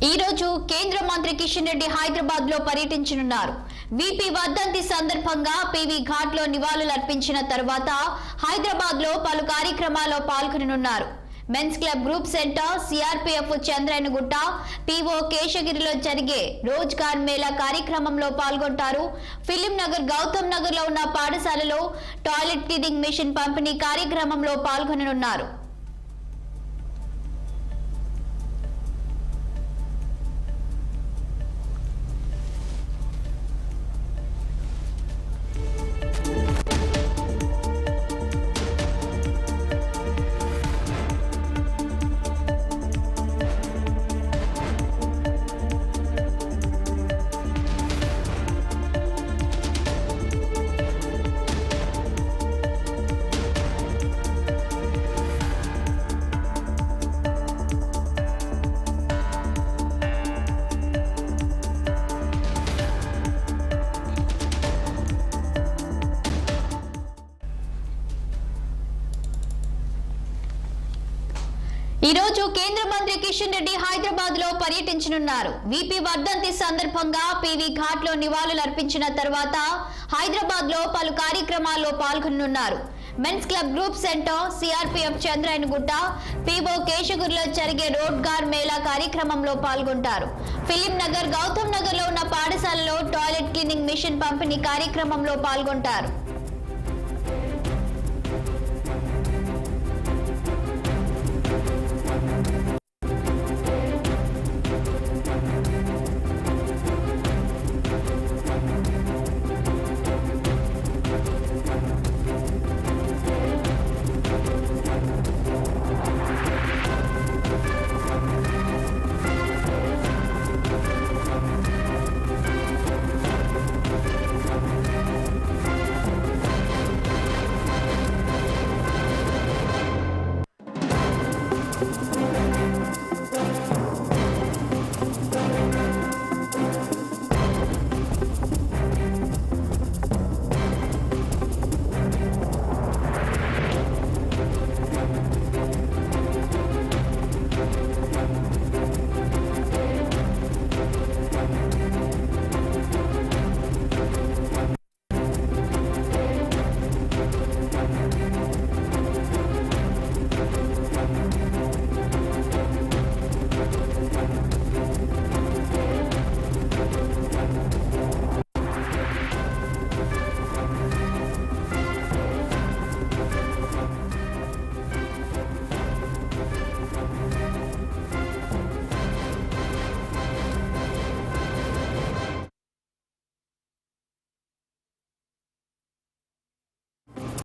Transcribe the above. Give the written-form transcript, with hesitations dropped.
ఈ రోజు కేంద్ర మంత్రి కిషన్ రెడ్డి హైదరాబాద్ లో పర్యటించనున్నారు. వీపీ వర్ధంతి సందర్భంగా పీవీ ఘాట్ లో నివాళులు అర్పించిన తర్వాత హైదరాబాద్ లో పలు కార్యక్రమాల్లో పాల్గొననున్నారు. Men's club group centre, CRPF Chandrayangutta, PO కేశగిరిలో జరిగే రోజ్గార్ మేళా కార్యక్రమంలో పాల్గొంటారు. ఫిలిం నగర్, గౌతమ్ నగర్ లో ఉన్న పాఠశాలలో టాయిలెట్ క్లీనింగ్ మిషన్ పంపిణీ కార్యక్రమంలో పాల్గొననున్నారు. ఈ రోజు కేంద్ర మంత్రి కిషన్ రెడ్డి హైదరాబాద్ లో పర్యటించనున్నారు. వీపీ వర్ధంతి సందర్భంగా పీవీ ఘాట్ లో నివాళులు అర్పించిన తర్వాత హైదరాబాద్ లో పలు కార్యక్రమాల్లో పాల్గొననున్నారు. Men's club group centre, CRPF Chandrayangutta, PO కేశగిరిలో జరిగే రోజ్గార్ మేళా కార్యక్రమంలో పాల్గొంటారు. ఫిలిం నగర్, గౌతమ్ నగర్ లో ఉన్న పాఠశాలలో టాయిలెట్ క్లీనింగ్ మిషన్ పంపిణీ కార్యక్రమంలో పాల్గొంటారు.